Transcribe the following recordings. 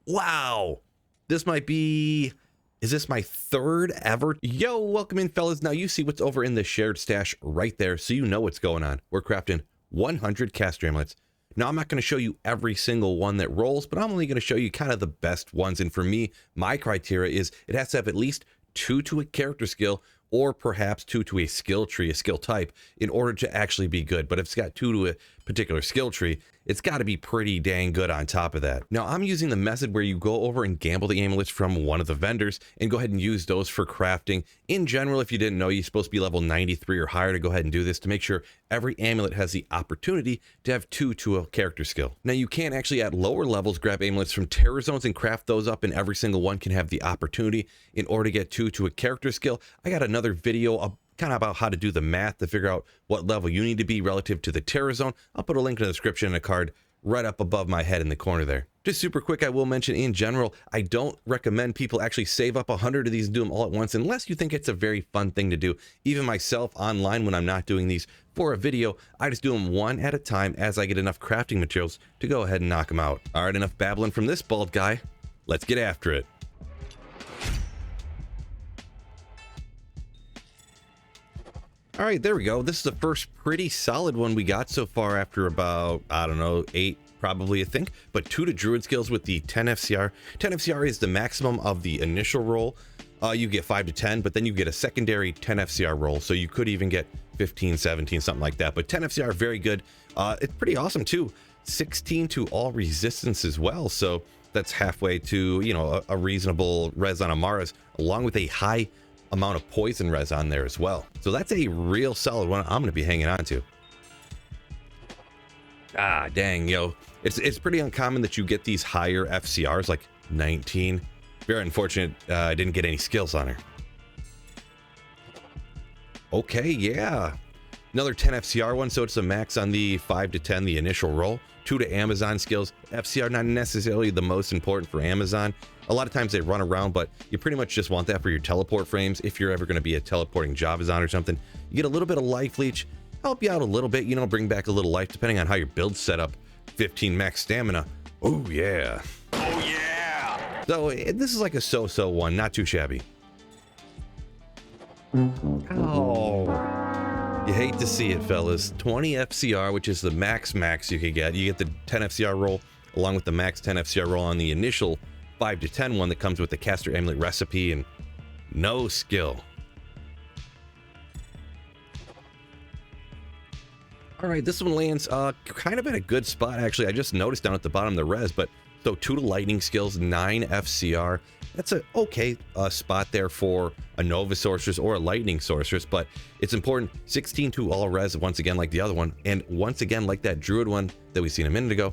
Wow. This might be... Is this my third ever? Yo, welcome in, fellas. Now you see what's over in the shared stash right there, so you know what's going on. We're crafting 100 caster amulets. Now, I'm not going to show you every single one that rolls, but I'm only going to show you kind of the best ones. And for me, my criteria is it has to have at least 2 to a character skill, or perhaps 2 to a skill tree, a skill type, in order to actually be good. But if it's got 2 to a particular skill tree, it's got to be pretty dang good on top of that. Now, I'm using the method where you go over and gamble the amulets from one of the vendors and go ahead and use those for crafting. In general, if you didn't know, you're supposed to be level 93 or higher to go ahead and do this to make sure every amulet has the opportunity to have 2 to a character skill. Now, you can actually at lower levels grab amulets from terror zones and craft those up, and every single one can have the opportunity in order to get 2 to a character skill. I got another video kind of about how to do the math to figure out what level you need to be relative to the terror zone. I'll put a link in the description and a card right up above my head in the corner there. Just super quick, I will mention in general, I don't recommend people actually save up 100 of these and do them all at once unless you think it's a very fun thing to do. Even myself online, when I'm not doing these for a video, I just do them one at a time as I get enough crafting materials to go ahead and knock them out. All right, enough babbling from this bald guy. Let's get after it. All right, there we go. This is the first pretty solid one we got so far after about, I don't know, 8 probably, I think. But 2 to druid skills with the 10 FCR. 10 FCR is the maximum of the initial roll. You get 5 to 10, but then you get a secondary 10 FCR roll. So you could even get 15, 17, something like that. But 10 FCR, very good. It's pretty awesome too. 16 to all resistance as well. So that's halfway to, you know, a reasonable res on Amaras, along with a high amount of poison res on there as well. So that's a real solid one I'm going to be hanging on to. Ah, dang, yo. It's pretty uncommon that you get these higher FCRs, like 19. Very unfortunate I didn't get any skills on her. Okay, yeah. Another 10 FCR one, so it's a max on the 5 to 10, the initial roll. 2 to Amazon skills. FCR not necessarily the most important for Amazon. A lot of times they run around, but you pretty much just want that for your teleport frames. If you're ever going to be a teleporting Javazon or something, you get a little bit of life leech, help you out a little bit, you know, bring back a little life depending on how your build's set up. 15 max stamina. Oh yeah. Oh yeah. So this is like a so-so one, not too shabby. Oh. You hate to see it, fellas. 20 FCR, which is the max you could get. You get the 10 FCR roll along with the max 10 FCR roll on the initial 5 to 10 one that comes with the caster amulet recipe and no skill. All right, this one lands kind of in a good spot, actually. I just noticed down at the bottom of the res, but so 2 to lightning skills, 9 FCR. That's a okay spot there for a Nova Sorceress or a Lightning Sorceress, but it's important. 16 to all res, once again, like the other one. And once again, like that Druid one that we seen a minute ago,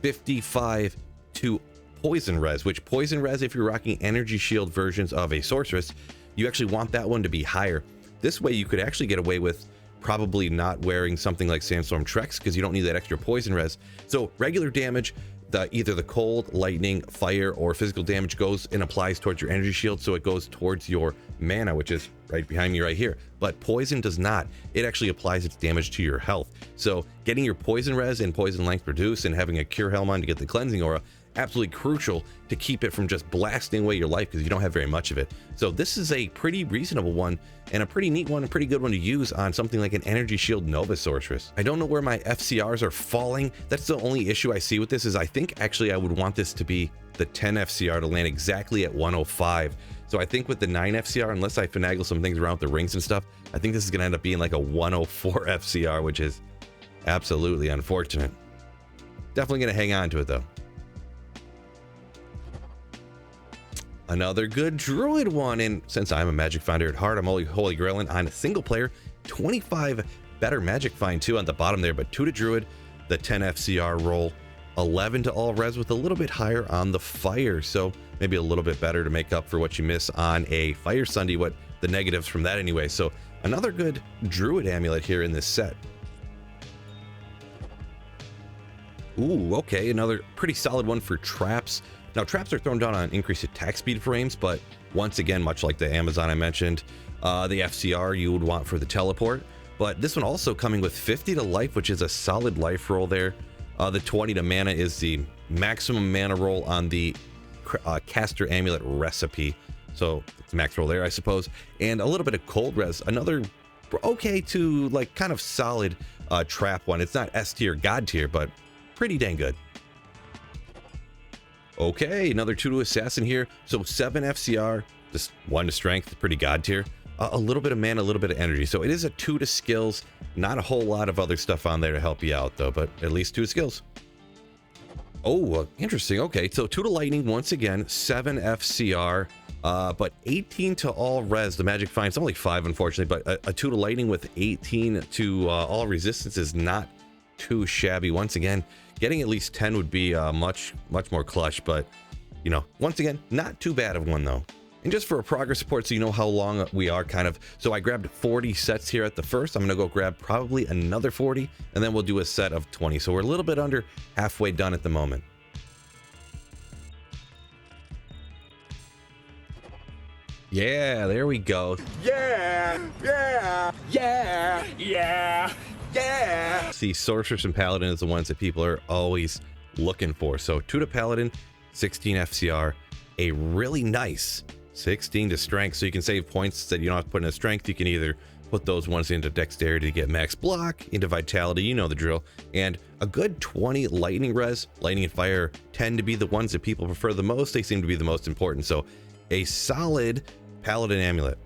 55 to poison res, which poison res, if you're rocking energy shield versions of a Sorceress, you actually want that one to be higher. This way you could actually get away with probably not wearing something like Sandstorm Trex because you don't need that extra poison res. So regular damage, either the cold, lightning, fire, or physical damage goes and applies towards your energy shield, so it goes towards your mana, which is right behind me right here. But poison does not. It actually applies its damage to your health. So getting your poison res and poison length reduced and having a cure helm on to get the cleansing aura, absolutely crucial to keep it from just blasting away your life because you don't have very much of it. So this is a pretty reasonable one and a pretty neat one, a pretty good one to use on something like an energy shield Nova Sorceress. I don't know where my FCRs are falling. That's the only issue I see with this is I think actually I would want this to be the 10 FCR to land exactly at 105. So I think with the 9 FCR, unless I finagle some things around with the rings and stuff, I think this is gonna end up being like a 104 FCR, which is absolutely unfortunate. Definitely gonna hang on to it though. Another good druid one, and since I'm a magic finder at heart, I'm only holy grailing on a single player. 25 better magic find too on the bottom there, but 2 to druid, the 10 FCR roll, 11 to all res with a little bit higher on the fire, so maybe a little bit better to make up for what you miss on a fire Sunday, what the negatives from that anyway. So another good druid amulet here in this set. Ooh, okay, another pretty solid one for traps. Now, traps are thrown down on increased attack speed frames, but once again, much like the Amazon I mentioned, the FCR you would want for the teleport. But this one also coming with 50 to life, which is a solid life roll there. The 20 to mana is the maximum mana roll on the caster amulet recipe. So it's max roll there, I suppose. And a little bit of cold res, another okay to like kind of solid trap one. It's not S tier, God tier, but pretty dang good. Okay, another 2 to assassin here. So 7 FCR, just 1 to strength, pretty God tier. A little bit of mana, a little bit of energy. So it is a 2 to skills. Not a whole lot of other stuff on there to help you out though, but at least 2 skills. Oh, interesting. Okay, so 2 to lightning once again, 7 FCR. But 18 to all res, the magic find. It's only 5 unfortunately, but a 2 to lightning with 18 to all resistance is not too shabby. Once again, getting at least 10 would be much more clutch, but you know, once again, not too bad of one though. And just for a progress report, so you know how long we are kind of, so I grabbed 40 sets here at the first. I'm gonna go grab probably another 40, and then we'll do a set of 20. So we're a little bit under halfway done at the moment. Yeah, there we go. Yeah. See, Sorceress and Paladin is the ones that people are always looking for. So 2 to Paladin, 16 FCR, a really nice 16 to Strength. So you can save points that you don't have to put into Strength. You can either put those ones into Dexterity to get max block, into Vitality, you know the drill, and a good 20 Lightning res. Lightning and Fire tend to be the ones that people prefer the most. They seem to be the most important. So a solid Paladin Amulet.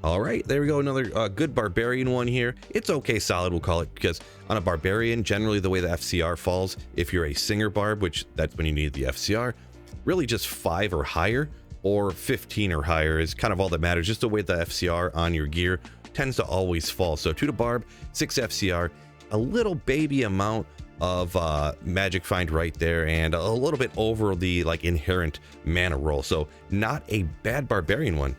All right, there we go. Another good Barbarian one here. It's okay solid, we'll call it, because on a Barbarian, generally the way the FCR falls, if you're a Singer Barb, which that's when you need the FCR, really just 5 or higher, or 15 or higher is kind of all that matters. Just the way the FCR on your gear tends to always fall. So 2 to Barb, 6 FCR, a little baby amount of magic find right there, and a little bit over the like inherent mana roll. So not a bad Barbarian one.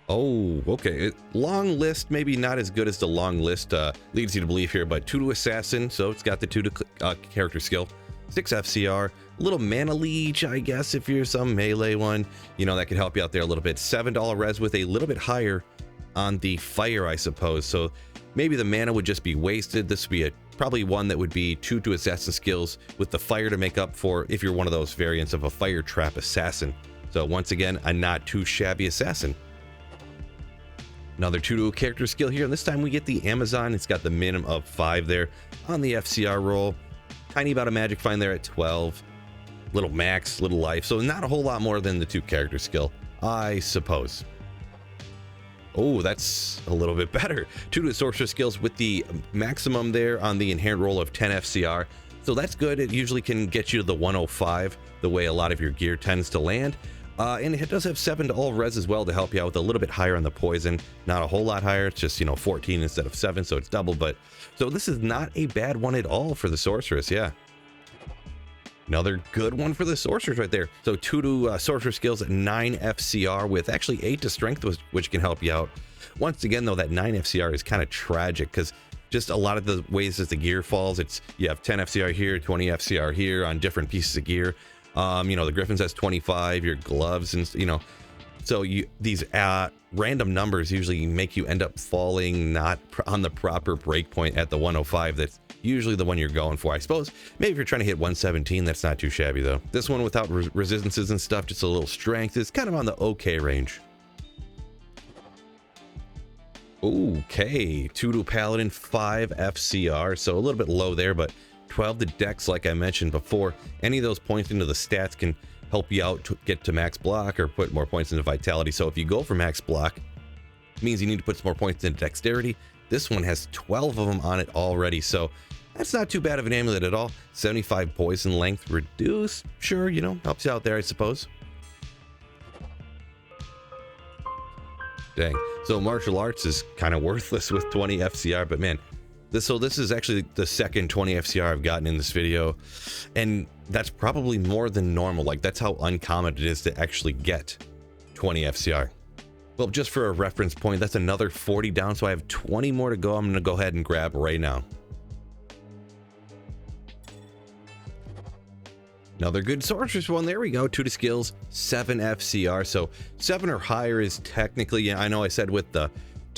Oh, okay. Long list, maybe not as good as the long list leads you to believe here, but 2 to Assassin, so it's got the 2 to character skill, 6 FCR, little mana leech, I guess, if you're some melee one, you know, that could help you out there a little bit. $7 res with a little bit higher on the fire, I suppose. So maybe the mana would just be wasted. This would be probably one that would be 2 to assassin skills with the fire to make up for if you're one of those variants of a fire trap assassin. So once again, a not too shabby assassin. Another 2 to character skill here, and this time we get the Amazon. It's got the minimum of 5 there on the FCR roll. Tiny about a magic find there at 12. Little max, little life, so not a whole lot more than the 2 character skill, I suppose. Oh, that's a little bit better. 2 to sorcerer skills with the maximum there on the inherent roll of 10 FCR. So that's good. It usually can get you to the 105, the way a lot of your gear tends to land. And it does have 7 to all res as well to help you out with a little bit higher on the poison. Not a whole lot higher. It's just, you know, 14 instead of 7, so it's double. But so this is not a bad one at all for the sorceress. Yeah. Another good one for the sorcerers right there. So 2 to sorcerer skills at 9 FCR with actually 8 to strength, which can help you out. Once again, though, that 9 FCR is kind of tragic because just a lot of the ways that the gear falls, it's you have 10 FCR here, 20 FCR here on different pieces of gear. You know, the Griffins has 25, your gloves, and you know, so these random numbers usually make you end up falling not on the proper breakpoint at the 105. That's usually the one you're going for, I suppose. Maybe if you're trying to hit 117, that's not too shabby though. This one without resistances and stuff, just a little strength, is kind of on the okay range. Okay, 2 to Paladin, 5 FCR, so a little bit low there, but 12 to Dex, like I mentioned before. Any of those points into the stats can help you out to get to max block or put more points into Vitality. So if you go for max block, it means you need to put some more points into Dexterity. This one has 12 of them on it already, so that's not too bad of an amulet at all. 75 poison length reduced, sure, you know, helps you out there, I suppose. Dang. So martial arts is kind of worthless with 20 FCR, but man, this is actually the second 20 FCR I've gotten in this video, and that's probably more than normal. Like, that's how uncommon it is to actually get 20 FCR. Well, just for a reference point, that's another 40 down, so I have 20 more to go. I'm gonna go ahead and grab right now. Another good sorceress one, there we go. 2 to skills, 7 FCR, so 7 or higher is technically, I know I said with the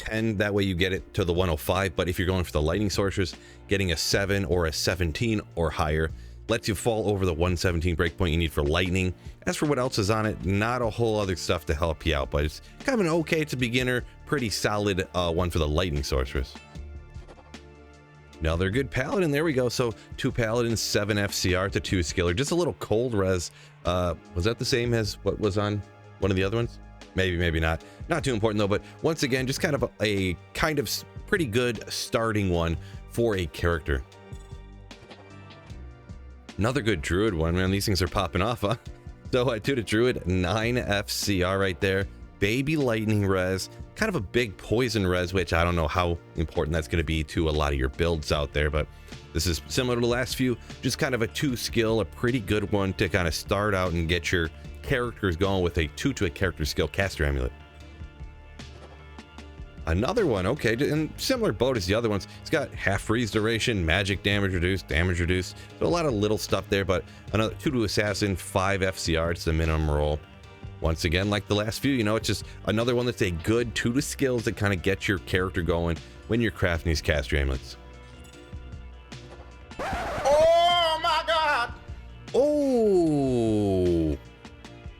10, that way you get it to the 105. But if you're going for the lightning sorceress, getting a 7 or a 17 or higher lets you fall over the 117 breakpoint you need for lightning. As for what else is on it, not a whole other stuff to help you out, but it's kind of an okay to beginner, pretty solid one for the lightning sorceress. Another good paladin, there we go. So 2 paladins, 7 FCR to 2 skiller, just a little cold res. Was that the same as what was on one of the other ones? Maybe not. Not too important though, but once again, just kind of a kind of pretty good starting one for a character. Another good druid one, man. These things are popping off, huh? So 2 to druid, 9 FCR right there. Baby lightning res, kind of a big poison res, which I don't know how important that's going to be to a lot of your builds out there, but this is similar to the last few, just kind of a 2 skill, a pretty good one to kind of start out and get your characters going with a 2 to a character skill caster amulet. Another one, okay, in similar boat as the other ones. It's got half freeze duration, magic damage reduced, so a lot of little stuff there, but another 2 to assassin, 5 FCR, it's the minimum roll. Once again, like the last few, you know, it's just another one that's a good 2 to skills that kind of get your character going when you're crafting these caster amulets. Oh my god! Oh!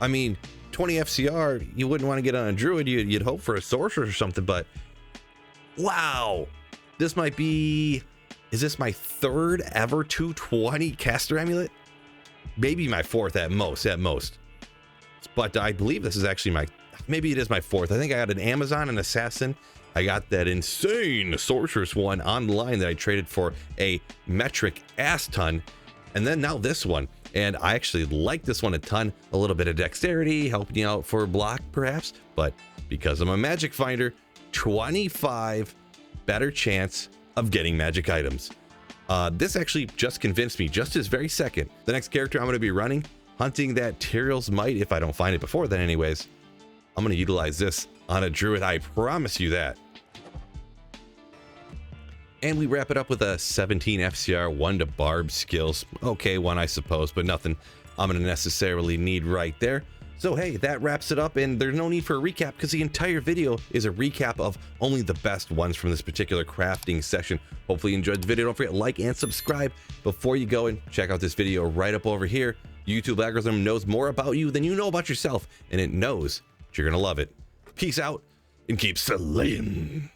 I mean, 20 FCR, you wouldn't want to get on a druid, you'd hope for a sorcerer or something, but wow! This might be, is this my 3rd ever 220 caster amulet? Maybe my 4th at most. But I believe this is actually maybe it is my 4th. I think I got an Amazon, an assassin. I got that insane sorceress one online that I traded for a metric ass ton. And then now this one. And I actually like this one a ton. A little bit of dexterity, helping you out for a block perhaps. But because I'm a magic finder, 25 better chance of getting magic items. This actually just convinced me just this very second. The next character I'm going to be running, hunting that Tyrael's Might, if I don't find it before then anyways, I'm going to utilize this on a druid, I promise you that. And we wrap it up with a 17 FCR, 1 to barb skills. Okay, one I suppose, but nothing I'm going to necessarily need right there. So hey, that wraps it up, and there's no need for a recap because the entire video is a recap of only the best ones from this particular crafting session. Hopefully you enjoyed the video. Don't forget to like and subscribe before you go and check out this video right up over here. YouTube algorithm knows more about you than you know about yourself, and it knows that you're going to love it. Peace out and keep slaying.